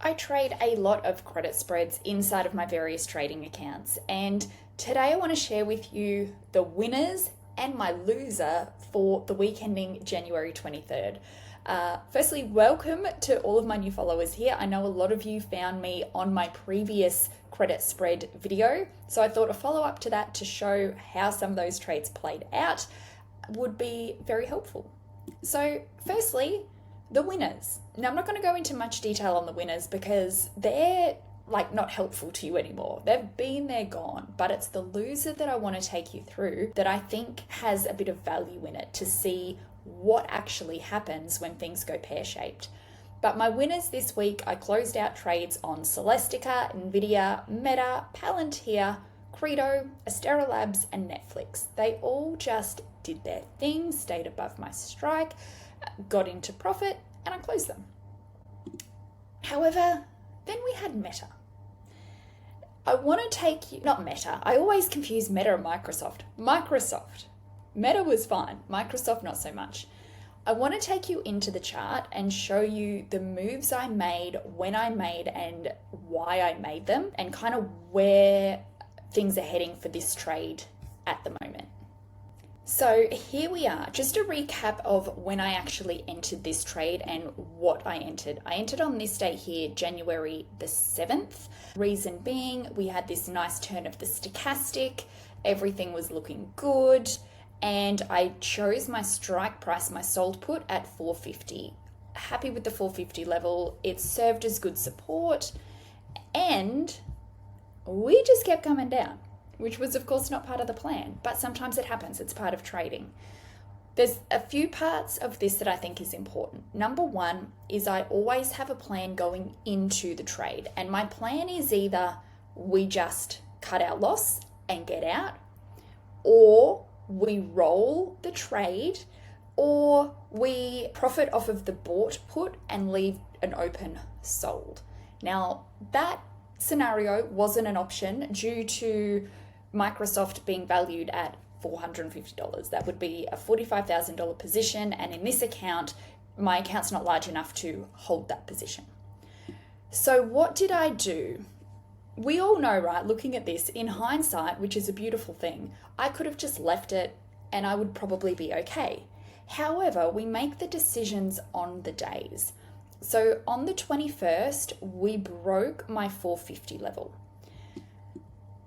I trade a lot of credit spreads inside of my various trading accounts, and today I want to share with you the winners and my loser for the week ending January 23rd. Firstly, welcome to all of my new followers here. I know a lot of you found me on my previous credit spread video, so I thought a follow up to that to show how some of those trades played out would be very helpful. So, firstly, the winners. Now, I'm not going to go into much detail on the winners because they're not helpful to you anymore. They've been, they're gone. But it's the loser that I want to take you through that I think has a bit of value in it to see what actually happens when things go pear-shaped. But my winners this week, I closed out trades on Celestica, Nvidia, Meta, Palantir, Credo, Astera Labs, and Netflix. They all just did their thing, stayed above my strike, got into profit, and I closed them. However, then we had Meta. I want to take you, not Meta, I always confuse Meta and Microsoft. Microsoft. Meta was fine, Microsoft not so much. I want to take you into the chart and show you the moves I made, when I made, and why I made them, and kind of where things are heading for this trade at the moment. So here we are, just a recap of when I actually entered this trade and what I entered. I entered on this date here, January the 7th. Reason being, we had this nice turn of the stochastic, everything was looking good, and I chose my strike price, my sold put at 450. Happy with the 450 level, it served as good support, and we just kept coming down, which was of course not part of the plan, but sometimes it happens, it's part of trading. There's a few parts of this that I think is important. Number one is I always have a plan going into the trade, and my plan is either we just cut our loss and get out, or we roll the trade, or we profit off of the bought put and leave an open sold. Now that scenario wasn't an option due to Microsoft being valued at $450. That would be a $45,000 position, and in this account, my account's not large enough to hold that position. So what did I do? We all know, right, looking at this in hindsight, which is a beautiful thing, I could have just left it and I would probably be okay. However, we make the decisions on the days. So on the 21st, we broke my 450 level.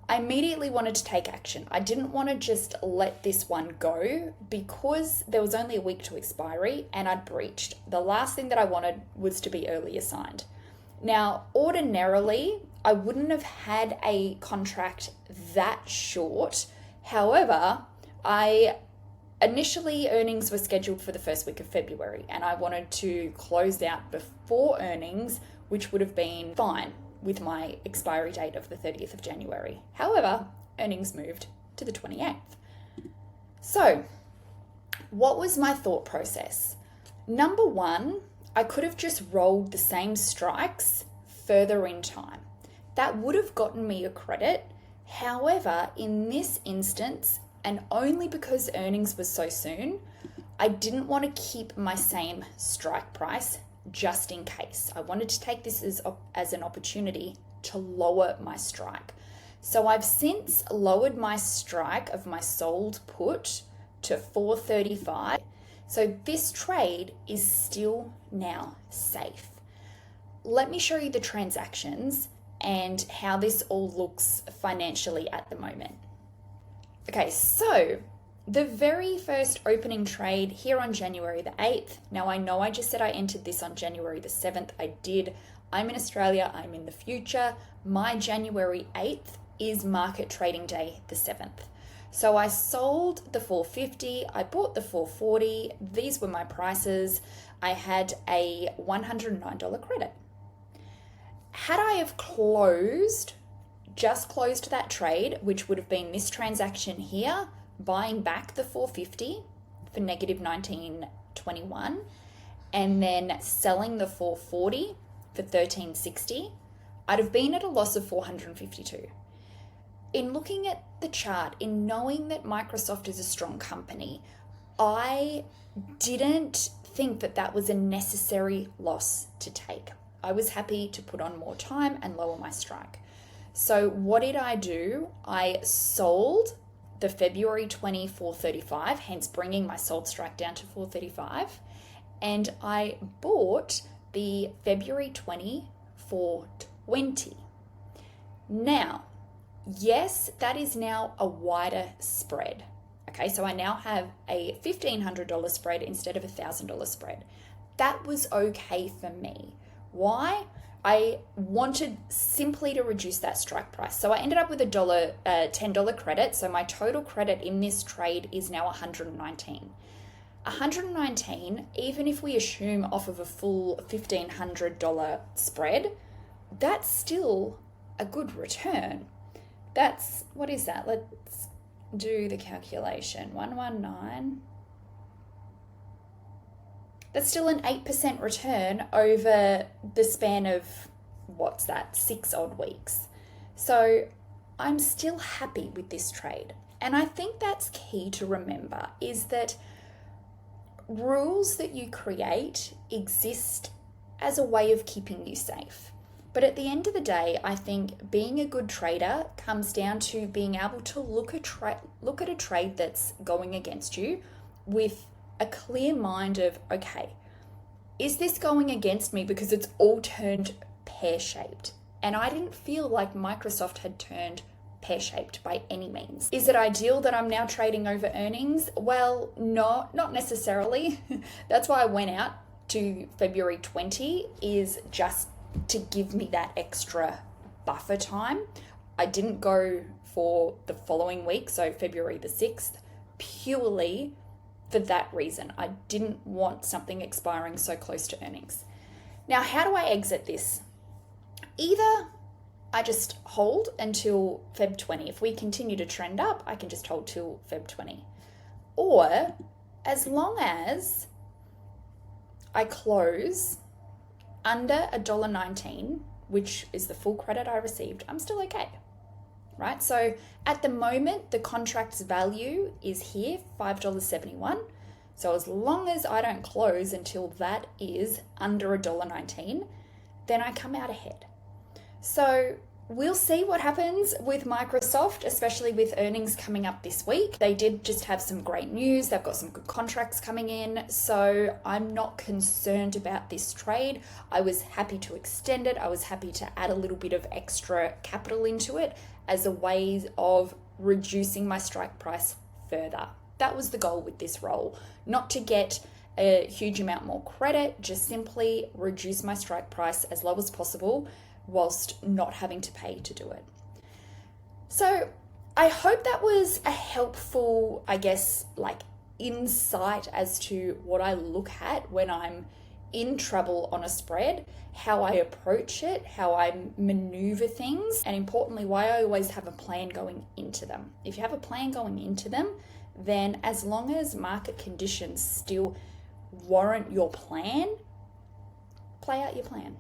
I immediately wanted to take action. I didn't want to just let this one go because there was only a week to expiry and I'd breached. The last thing that I wanted was to be early assigned. Now, ordinarily, I wouldn't have had a contract that short. However, initially earnings were scheduled for the first week of February and I wanted to close out before earnings, which would have been fine with my expiry date of the 30th of January. However, earnings moved to the 28th. So, what was my thought process? Number one, I could have just rolled the same strikes further in time. That would have gotten me a credit. However, in this instance, and only because earnings was so soon, I didn't want to keep my same strike price just in case. I wanted to take this as an opportunity to lower my strike. So I've since lowered my strike of my sold put to 435. So this trade is still now safe. Let me show you the transactions and how this all looks financially at the moment. Okay, so the very first opening trade here on January the 8th. Now I know I just said I entered this on January the 7th. I did. I'm in Australia. I'm in the future. My January 8th is market trading day the 7th. So I sold the 450. I bought the 440. These were my prices. I had a $109 credit. Had I have just closed that trade, which would have been this transaction here, buying back the 450 for negative 1921 and then selling the 440 for 1360, I'd have been at a loss of 452. In looking at the chart, in knowing that Microsoft is a strong company, I didn't think that that was a necessary loss to take. I was happy to put on more time and lower my strike. So what did I do? I sold the February 20 435, hence bringing my sold strike down to 435, and I bought the February 20 420. Now, yes, that is now a wider spread. Okay, so I now have a $1,500 spread instead of a $1,000 spread. That was okay for me. Why? I wanted simply to reduce that strike price. So I ended up with a $10 credit. So my total credit in this trade is now 119. 119, even if we assume off of a full $1,500 spread, that's still a good return. That's, what is that? Let's do the calculation. 119. That's still an 8% return over the span of, what's that, 6 odd weeks. So I'm still happy with this trade. And I think that's key to remember, is that rules that you create exist as a way of keeping you safe. But at the end of the day, I think being a good trader comes down to being able to look at a trade that's going against you with a clear mind of, okay, is this going against me because it's all turned pear-shaped? And I didn't feel like Microsoft had turned pear-shaped by any means. Is it ideal that I'm now trading over earnings? Well, no, not necessarily. That's why I went out to February 20, is just to give me that extra buffer time. I didn't go for the following week, so February the 6th, purely for that reason. I didn't want something expiring so close to earnings. Now, how do I exit this? Either I just hold until Feb 20. If we continue to trend up, I can just hold till Feb 20. Or as long as I close under $1.19, which is the full credit I received, I'm still okay, right? So at the moment, the contract's value is here, $5.71. So as long as I don't close until that is under $1.19, then I come out ahead. So we'll see what happens with Microsoft, especially with earnings coming up this week. They did just have some great news. They've got some good contracts coming in. So I'm not concerned about this trade. I was happy to extend it. I was happy to add a little bit of extra capital into it as a way of reducing my strike price further. That was the goal with this roll, not to get a huge amount more credit, just simply reduce my strike price as low as possible whilst not having to pay to do it. So I hope that was a helpful, insight as to what I look at when I'm in trouble on a spread, how I approach it, how I maneuver things, and importantly, why I always have a plan going into them. If you have a plan going into them, then as long as market conditions still warrant your plan, play out your plan.